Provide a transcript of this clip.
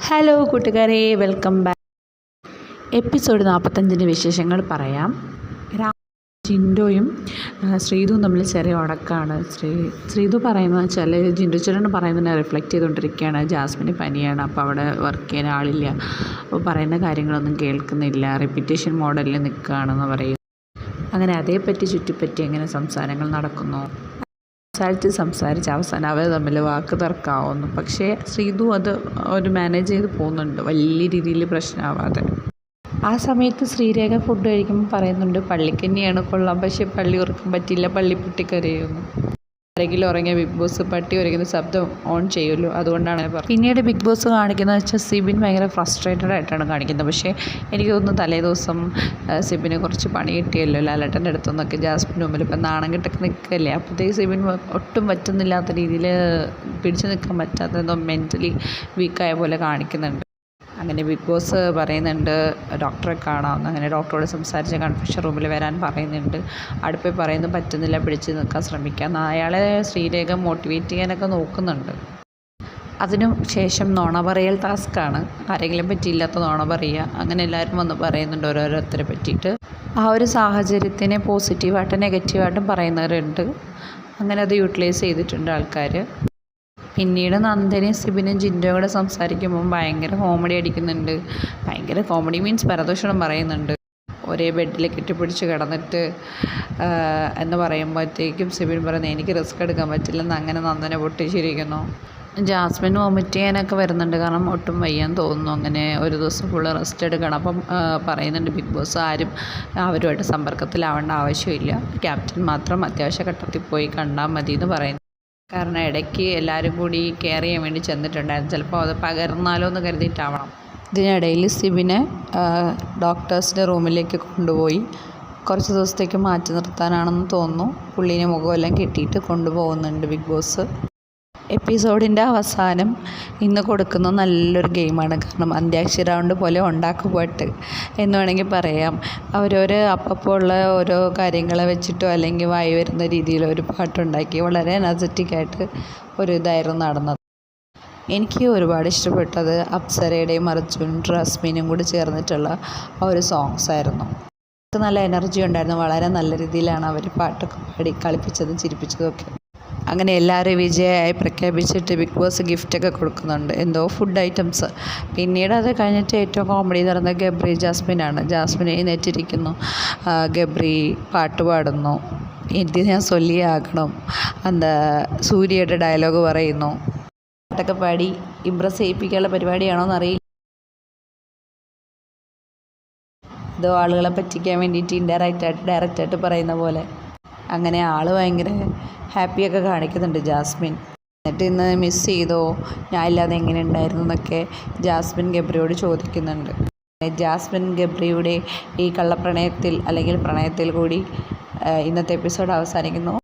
Hello കൂട്ടുകാരെ, welcome back. Episode 45 വിശേഷങ്ങൾ പറയാം. ജിൻഡോയും ശ്രീതുവും തമ്മിൽ ചെറിയ ഉടക്കാണ്. ശ്രീതു പറയുന്നത് വെച്ചാൽ ജിൻഡു ചേട്ടൻ പറയുന്നതിനെ റിഫ്ലക്റ്റ് ചെയ്തുകൊണ്ടിരിക്കുകയാണ്. ജാസ്മിന് പനിയാണ്, അപ്പോൾ അവിടെ വർക്ക് ചെയ്യാൻ ആളില്ല, അപ്പോൾ പറയുന്ന കാര്യങ്ങളൊന്നും കേൾക്കുന്നില്ല, റിപ്പീറ്റേഷൻ മോഡലിൽ നിൽക്കുകയാണെന്ന് പറയും. അങ്ങനെ അതേപ്പറ്റി ചുറ്റിപ്പറ്റി എങ്ങനെ സംസാരങ്ങൾ നടക്കുന്നു. സംസാരിച്ച് അവസാനം അവർ തമ്മിൽ വാക്ക് തർക്കമാവുന്നു. പക്ഷേ ശ്രീതു അത് ഒരു മാനേജ് ചെയ്ത് പോകുന്നുണ്ട്, വലിയ രീതിയിൽ പ്രശ്നമാവാതെ. ആ സമയത്ത് ശ്രീരേഖ ഫുഡ് കഴിക്കുമ്പോൾ പറയുന്നുണ്ട് പള്ളിക്ക് തന്നെയാണ് കൊള്ളാം, പക്ഷേ പള്ളി ഉറക്കാൻ പറ്റില്ല, പള്ളി പൊട്ടിക്കരയുന്നു. ആരെങ്കിലും ഉറങ്ങിയ ബിഗ് ബോസ് പട്ടി ഉരയ്ക്കുന്ന ശബ്ദം ഓൺ ചെയ്യുമല്ലോ, അതുകൊണ്ടാണ് പറഞ്ഞത്. പിന്നീട് ബിഗ് ബോസ് കാണിക്കുന്നത് വെച്ചാൽ സിബിൻ ഭയങ്കര ഫ്രസ്ട്രേറ്റഡ് ആയിട്ടാണ് കാണിക്കുന്നത്. പക്ഷേ എനിക്ക് തോന്നുന്നു തലേ ദിവസം സിബിന് കുറച്ച് പണി കിട്ടിയല്ലോ ലാലേട്ടൻ്റെ അടുത്തുനിന്നൊക്കെ, ജാസ്മിന് മുമ്പിൽ ഇപ്പം നാണം കെട്ടൊക്കെ നിൽക്കല്ലേ. അപ്പോഴത്തേക്ക് സിബിൻ ഒട്ടും പറ്റുന്നില്ലാത്ത രീതിയിൽ പിടിച്ചു നിൽക്കാൻ പറ്റാത്ത എന്തോ മെൻ്റലി വീക്കായ പോലെ കാണിക്കുന്നുണ്ട്. അങ്ങനെ ബിഗ് ബോസ് പറയുന്നുണ്ട് ഡോക്ടറെ കാണാമെന്ന്. അങ്ങനെ ഡോക്ടറോട് സംസാരിച്ച് കൺഫ്യൂഷൻ റൂമിൽ വരാൻ പറയുന്നുണ്ട്. അടുപ്പിൽ പറയുന്നു പറ്റുന്നില്ല, പിടിച്ച് നിൽക്കാൻ ശ്രമിക്കാം. അയാളെ ശ്രീരേഖ മോട്ടിവേറ്റ് ചെയ്യാനൊക്കെ നോക്കുന്നുണ്ട്. അതിനു ശേഷം നുണ പറയൽ ടാസ്ക്കാണ്. ആരെങ്കിലും പറ്റിയില്ലാത്ത നുണ പറയുക. അങ്ങനെ എല്ലാവരും വന്ന് പറയുന്നുണ്ട് ഓരോരുത്തരെ പറ്റിയിട്ട്. ആ ഒരു സാഹചര്യത്തിനെ പോസിറ്റീവായിട്ടും നെഗറ്റീവായിട്ടും പറയുന്നവരുണ്ട്. അങ്ങനെ അത് യൂട്ടിലൈസ് ചെയ്തിട്ടുണ്ട് ആൾക്കാർ. പിന്നീട് നന്ദനയും സിബിനും ജിൻഡോയും കൂടെ സംസാരിക്കുമ്പം ഭയങ്കര കോമഡി അടിക്കുന്നുണ്ട്. ഭയങ്കര കോമഡി മീൻസ് പരദൂഷണം പറയുന്നുണ്ട്. ഒരേ ബെഡിൽ കെട്ടിപ്പിടിച്ച് കിടന്നിട്ട് എന്ന് പറയുമ്പോഴത്തേക്കും സിബിൻ പറയുന്നത് എനിക്ക് റിസ്ക് എടുക്കാൻ പറ്റില്ലെന്ന്. അങ്ങനെ നന്ദനെ പൊട്ടിച്ചിരിക്കുന്നു. ജാസ്മിൻ വൊമിറ്റ് ചെയ്യാനൊക്കെ വരുന്നുണ്ട്, കാരണം ഒട്ടും വയ്യാൻ തോന്നുന്നു. അങ്ങനെ ഒരു ദിവസം ഫുള്ള് റെസ്റ്റ് എടുക്കണം. അപ്പം പറയുന്നുണ്ട് ബിഗ് ബോസ് ആരും അവരുമായിട്ട് സമ്പർക്കത്തിലാവേണ്ട ആവശ്യമില്ല, ക്യാപ്റ്റൻ മാത്രം അത്യാവശ്യ ഘട്ടത്തിൽ പോയി കണ്ടാൽ മതി എന്ന് പറയുന്നു. കാരണം ഇടയ്ക്ക് എല്ലാവരും കൂടി കെയർ ചെയ്യാൻ വേണ്ടി ചെന്നിട്ടുണ്ടായിരുന്നു, ചിലപ്പോൾ അത് പകർന്നാലോ എന്ന് കരുതിയിട്ടാവണം. ഇതിനിടയിൽ സിബിനെ ഡോക്ടേഴ്സിൻ്റെ റൂമിലേക്ക് കൊണ്ടുപോയി കുറച്ച് ദിവസത്തേക്ക് മാറ്റി നിർത്താനാണെന്ന് തോന്നുന്നു. പുള്ളീനെ മുഖമെല്ലാം കെട്ടിയിട്ട് കൊണ്ടുപോകുന്നുണ്ട് ബിഗ് ബോസ്. എപ്പിസോഡിൻ്റെ അവസാനം ഇന്ന് കൊടുക്കുന്ന നല്ലൊരു ഗെയിമാണ്. കാരണം അന്ത്യാക്ഷരി റൗണ്ട് പോലെ ഉണ്ടാക്കുപാട്ട് എന്ന് വേണമെങ്കിൽ പറയാം. അവരവർ അപ്പോൾ ഉള്ള ഓരോ കാര്യങ്ങളെ വെച്ചിട്ടോ അല്ലെങ്കിൽ വായി വരുന്ന രീതിയിൽ ഒരു പാട്ടുണ്ടാക്കി വളരെ എനർജറ്റിക്കായിട്ട് ഒരു ഇതായിരുന്നു നടന്നത്. എനിക്ക് ഒരുപാട് ഇഷ്ടപ്പെട്ടത് അപ്സരയുടെയും അർജുൻ റസ്മിനും കൂടി ചേർന്നിട്ടുള്ള ആ ഒരു സോങ്സ് ആയിരുന്നു. നല്ല എനർജി ഉണ്ടായിരുന്നു. വളരെ നല്ല രീതിയിലാണ് അവർ പാട്ടൊക്കെ പാടി കളിപ്പിച്ചതും ചിരിപ്പിച്ചതും ഒക്കെ. അങ്ങനെ എല്ലാവരും വിജയമായി പ്രഖ്യാപിച്ചിട്ട് ബിഗ് ബോസ് ഗിഫ്റ്റൊക്കെ കൊടുക്കുന്നുണ്ട്, എന്തോ ഫുഡ് ഐറ്റംസ്. പിന്നീട് അത് കഴിഞ്ഞിട്ട് ഏറ്റവും കോമഡി നടന്നത് ഗബ്രി ജാസ്മിനാണ്. ജാസ്മിൻ എഴുന്നേറ്റിരിക്കുന്നു, ഗബ്രി പാട്ട് പാടുന്നു, ഇത് ഞാൻ ചൊല്ലിയാകണം, എന്താ സൂര്യയുടെ ഡയലോഗ് പറയുന്നു. പാട്ടൊക്കെ പാടി ഇമ്പ്രസ് ചെയ്യിപ്പിക്കാനുള്ള പരിപാടിയാണോന്ന് അറിയില്ല. ഇതോ ആളുകളെ പറ്റിക്കാൻ വേണ്ടിയിട്ട് ഡയറക്റ്റായിട്ട് പറയുന്ന പോലെ. അങ്ങനെ ആൾ ഭയങ്കര ഹാപ്പിയൊക്കെ കാണിക്കുന്നുണ്ട് ജാസ്മിൻ. എന്നിട്ട് ഇന്ന് മിസ് ചെയ്തോ, ഞാൻ ഇല്ലാതെ എങ്ങനെ ഉണ്ടായിരുന്നു എന്നൊക്കെ ജാസ്മിൻ ഗബ്രിയോട് ചോദിക്കുന്നുണ്ട്. ജാസ്മിൻ ഗബ്രിയുടെ ഈ കള്ളപ്രണയത്തിൽ അല്ലെങ്കിൽ പ്രണയത്തിൽ കൂടി ഇന്നത്തെ എപ്പിസോഡ് അവസാനിക്കുന്നു.